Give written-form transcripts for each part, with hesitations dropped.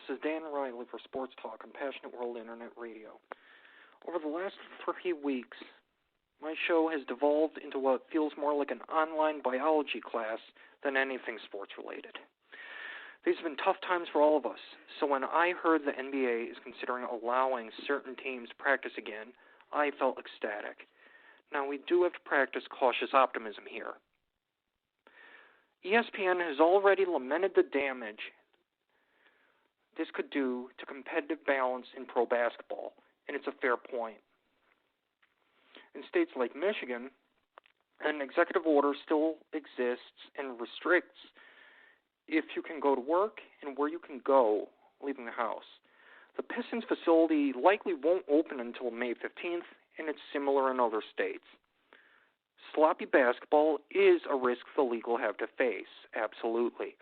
This is Dan Riley for Sports Talk on Passionate World Internet Radio. Over the last 3 weeks, my show has devolved into what feels more like an online biology class than anything sports-related. These have been tough times for all of us, so when I heard the NBA is considering allowing certain teams to practice again, I felt ecstatic. Now, we do have to practice cautious optimism here. ESPN has already lamented the damage this could do to competitive balance in pro basketball, and it's a fair point. In states like Michigan, an executive order still exists and restricts if you can go to work and where you can go leaving the house. The Pistons facility likely won't open until May 15th, and it's similar in other states. Sloppy basketball is a risk the league will have to face, absolutely.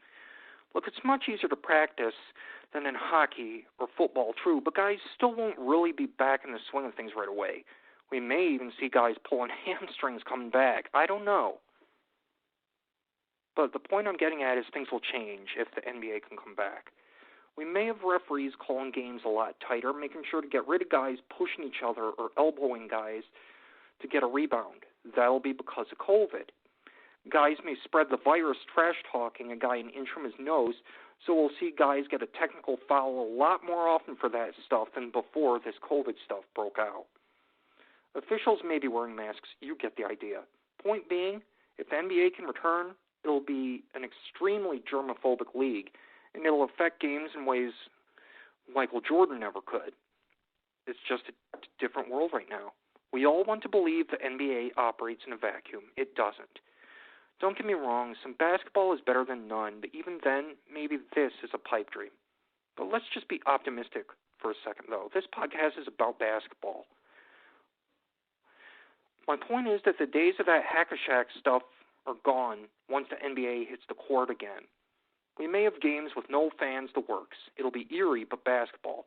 Look, it's much easier to practice than in hockey or football, true, but guys still won't really be back in the swing of things right away. We may even see guys pulling hamstrings coming back. I don't know. But the point I'm getting at is things will change if the NBA can come back. We may have referees calling games a lot tighter, making sure to get rid of guys pushing each other or elbowing guys to get a rebound. That'll be because of COVID. Guys may spread the virus trash-talking a guy an inch from his nose, so we'll see guys get a technical foul a lot more often for that stuff than before this COVID stuff broke out. Officials may be wearing masks. You get the idea. Point being, if the NBA can return, it'll be an extremely germophobic league, and it'll affect games in ways Michael Jordan never could. It's just a different world right now. We all want to believe the NBA operates in a vacuum. It doesn't. Don't get me wrong, some basketball is better than none, but even then, maybe this is a pipe dream. But let's just be optimistic for a second, though. This podcast is about basketball. My point is that the days of that hack-a-shack stuff are gone once the NBA hits the court again. We may have games with no fans, the works. It'll be eerie, but basketball.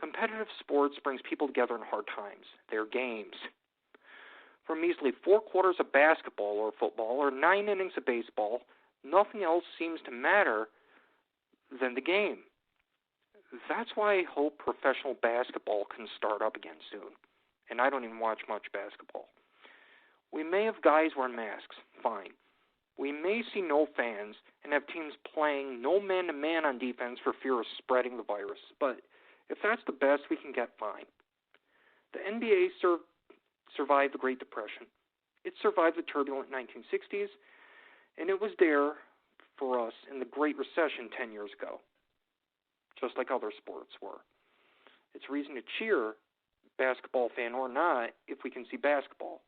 Competitive sports brings people together in hard times. They're games. For measly 4 quarters of basketball or football or 9 innings of baseball, nothing else seems to matter than the game. That's why I hope professional basketball can start up again soon. And I don't even watch much basketball. We may have guys wearing masks, fine. We may see no fans and have teams playing no man-to-man on defense for fear of spreading the virus. But if that's the best we can get, fine. The NBA survived the Great Depression. It survived the turbulent 1960s, and it was there for us in the Great Recession 10 years ago, just like other sports were. It's reason to cheer, basketball fan or not, if we can see basketball.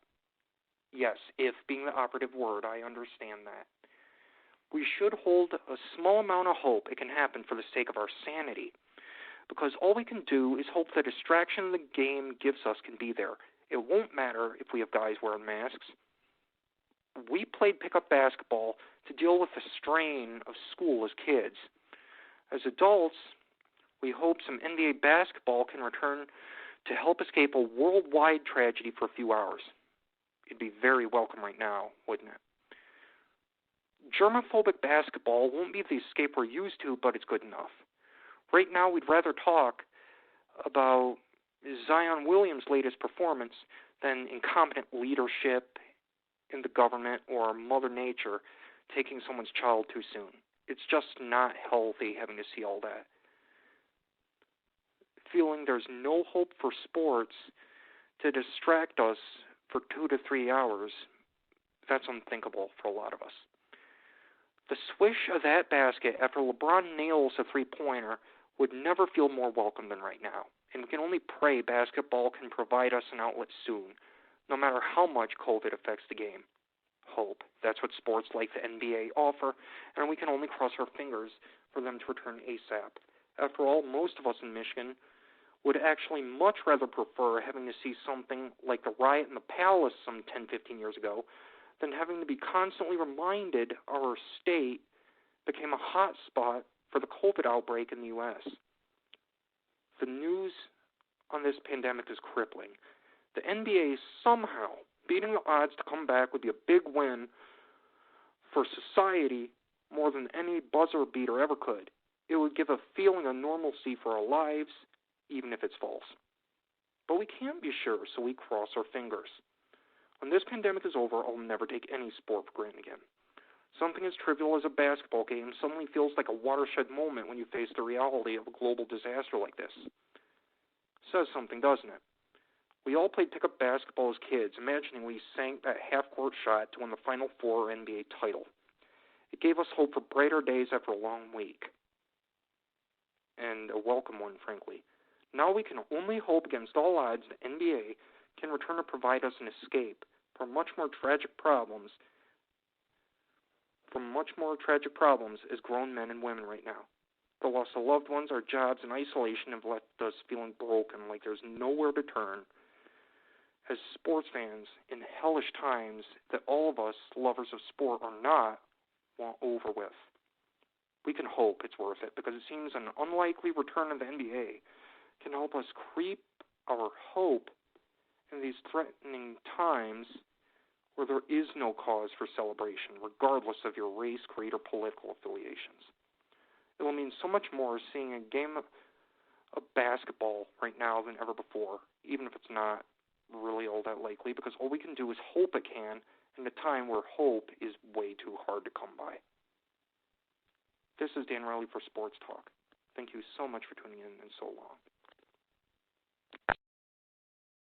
Yes, if being the operative word, I understand that. We should hold a small amount of hope it can happen for the sake of our sanity, because all we can do is hope the distraction the game gives us can be there. It won't matter if we have guys wearing masks. We played pickup basketball to deal with the strain of school as kids. As adults, we hope some NBA basketball can return to help escape a worldwide tragedy for a few hours. It'd be very welcome right now, wouldn't it? Germophobic basketball won't be the escape we're used to, but it's good enough. Right now, we'd rather talk about Zion Williams' latest performance than incompetent leadership in the government or Mother Nature taking someone's child too soon. It's just not healthy having to see all that. Feeling there's no hope for sports to distract us for 2 to 3 hours, that's unthinkable for a lot of us. The swish of that basket after LeBron nails a three-pointer would never feel more welcome than right now. And we can only pray basketball can provide us an outlet soon, no matter how much COVID affects the game. Hope. That's what sports like the NBA offer, and we can only cross our fingers for them to return ASAP. After all, most of us in Michigan would actually much rather prefer having to see something like the riot in the Palace some 10, 15 years ago than having to be constantly reminded our state became a hot spot for the COVID outbreak in the U.S. The news on this pandemic is crippling. The NBA somehow beating the odds to come back would be a big win for society more than any buzzer beater ever could. It would give a feeling of normalcy for our lives, even if it's false. But we can't be sure, so we cross our fingers. When this pandemic is over, I'll never take any sport for granted again. Something as trivial as a basketball game suddenly feels like a watershed moment when you face the reality of a global disaster like this. Says something, doesn't it? We all played pickup basketball as kids, imagining we sank that half-court shot to win the Final Four NBA title. It gave us hope for brighter days after a long week. And a welcome one, frankly. Now we can only hope against all odds the NBA can return to provide us an escape from much more tragic problems as grown men and women right now. The loss of loved ones, our jobs, and isolation have left us feeling broken, like there's nowhere to turn. As sports fans, in hellish times that all of us, lovers of sport or not, want over with. We can hope it's worth it, because it seems an unlikely return of the NBA can help us creep our hope in these threatening times where there is no cause for celebration, regardless of your race, creed, or political affiliations. It will mean so much more seeing a game of basketball right now than ever before, even if it's not really all that likely, because all we can do is hope it can in a time where hope is way too hard to come by. This is Dan Riley for Sports Talk. Thank you so much for tuning in and so long.